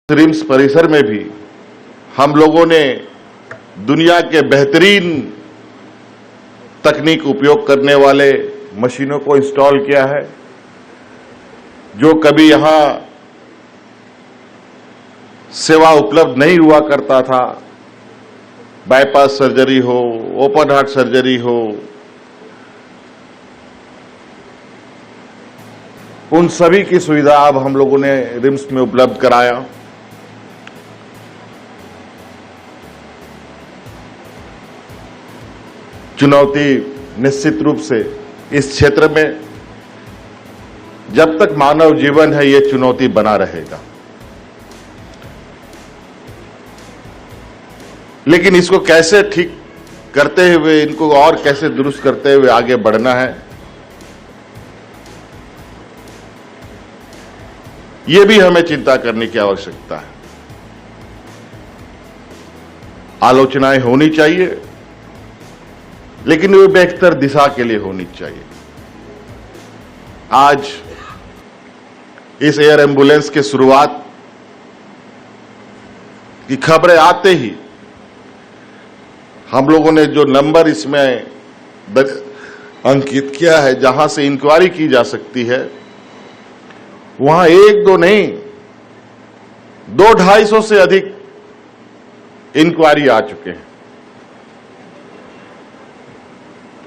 RIMS परिसर में भी हम लोगों ने दुनिया के बेहतरीन तकनीक उपयोग करने वाले मशीनों को इंस्टॉल किया है। जो कभी यहां सेवा उपलब्ध नहीं हुआ करता था, बाईपास सर्जरी हो, ओपन हार्ट सर्जरी हो, उन सभी की सुविधा अब हम लोगों ने रिम्स में उपलब्ध कराया। चुनौती निश्चित रूप से इस क्षेत्र में जब तक मानव जीवन है, ये चुनौती बना रहेगा, लेकिन इसको कैसे ठीक करते हुए, इनको और कैसे दुरुस्त करते हुए आगे बढ़ना है, ये भी हमें चिंता करने की आवश्यकता है। आलोचनाएं होनी चाहिए, लेकिन वो बेहतर दिशा के लिए होनी चाहिए। आज इस एयर एम्बुलेंस की शुरुआत की खबरें आते ही हम लोगों ने जो नंबर इसमें अंकित किया है, जहां से इंक्वायरी की जा सकती है, वहां एक दो नहीं, 200-250 से अधिक इंक्वायरी आ चुके हैं।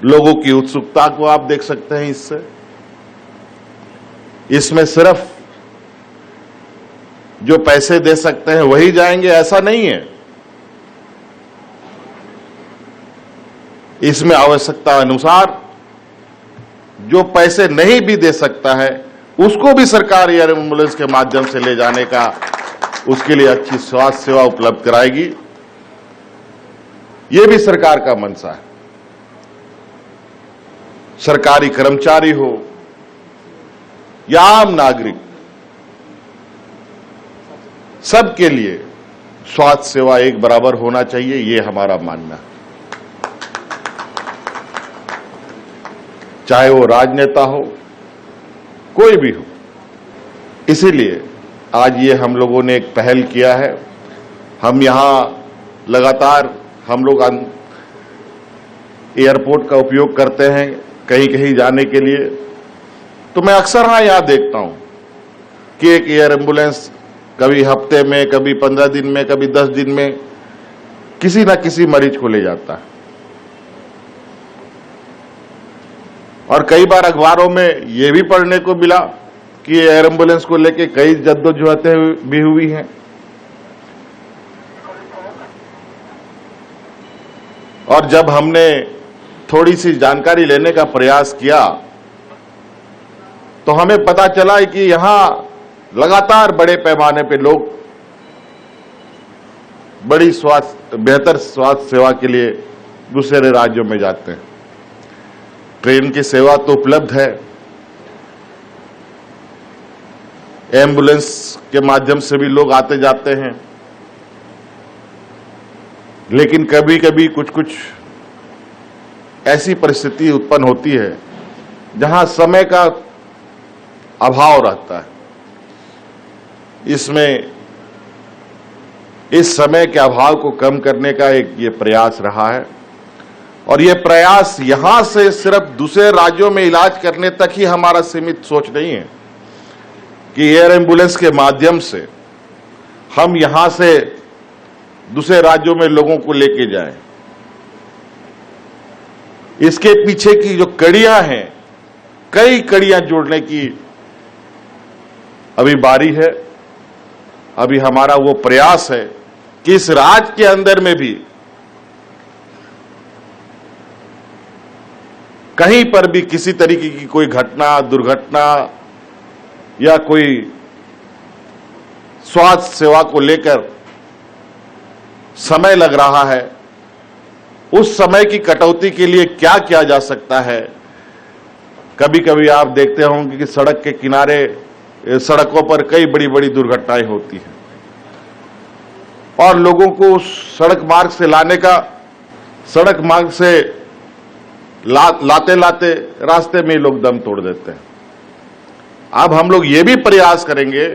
लोगों की उत्सुकता को आप देख सकते हैं। इसमें सिर्फ जो पैसे दे सकते हैं वही जाएंगे, ऐसा नहीं है। इसमें आवश्यकता अनुसार जो पैसे नहीं भी दे सकता है, उसको भी सरकार एयर एम्बुलेंस के माध्यम से ले जाने का, उसके लिए अच्छी स्वास्थ्य सेवा उपलब्ध कराएगी। यह भी सरकार का मंशा है। सरकारी कर्मचारी हो या आम नागरिक, सबके लिए स्वास्थ्य सेवा एक बराबर होना चाहिए, ये हमारा मानना है। चाहे वो राजनेता हो, कोई भी हो। इसीलिए आज ये हम लोगों ने एक पहल किया है। हम यहां लगातार हम लोग एयरपोर्ट का उपयोग करते हैं कहीं कहीं जाने के लिए, तो मैं अक्सर यहां देखता हूं कि एक एयर एम्बुलेंस कभी हफ्ते में, कभी 15 दिन में, कभी 10 दिन में किसी ना किसी मरीज को ले जाता है। और कई बार अखबारों में यह भी पढ़ने को मिला कि एयर एम्बुलेंस को लेकर कई जद्दोजहदें भी हुई हैं। और जब हमने थोड़ी सी जानकारी लेने का प्रयास किया, तो हमें पता चला कि यहां लगातार बड़े पैमाने पे लोग बेहतर स्वास्थ्य सेवा के लिए दूसरे राज्यों में जाते हैं। ट्रेन की सेवा तो उपलब्ध है, एम्बुलेंस के माध्यम से भी लोग आते जाते हैं, लेकिन कभी कभी कुछ ऐसी परिस्थिति उत्पन्न होती है जहां समय का अभाव रहता है। इस समय के अभाव को कम करने का एक ये प्रयास रहा है। और ये प्रयास यहां से सिर्फ दूसरे राज्यों में इलाज करने तक ही हमारा सीमित सोच नहीं है कि एयर एम्बुलेंस के माध्यम से हम यहां से दूसरे राज्यों में लोगों को लेके जाएं। इसके पीछे की जो कड़ियां हैं, कई कड़ियां जोड़ने की अभी बारी है। अभी हमारा वो प्रयास है कि इस राज्य के अंदर में भी कहीं पर भी किसी तरीके की कोई घटना, दुर्घटना या कोई स्वास्थ्य सेवा को लेकर समय लग रहा है, उस समय की कटौती के लिए क्या किया जा सकता है। कभी कभी आप देखते होंगे कि सड़क के किनारे, सड़कों पर कई बड़ी बड़ी दुर्घटनाएं होती हैं, और लोगों को उस सड़क मार्ग से लाने का, सड़क मार्ग से लाते लाते रास्ते में लोग दम तोड़ देते हैं। अब हम लोग ये भी प्रयास करेंगे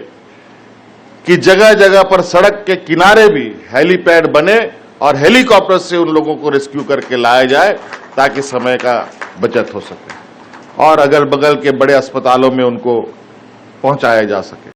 कि जगह जगह पर सड़क के किनारे भी हेलीपैड बने और हेलीकॉप्टर से उन लोगों को रेस्क्यू करके लाया जाए ताकि समय का बचत हो सके और अगल बगल के बड़े अस्पतालों में उनको पहुंचाया जा सके।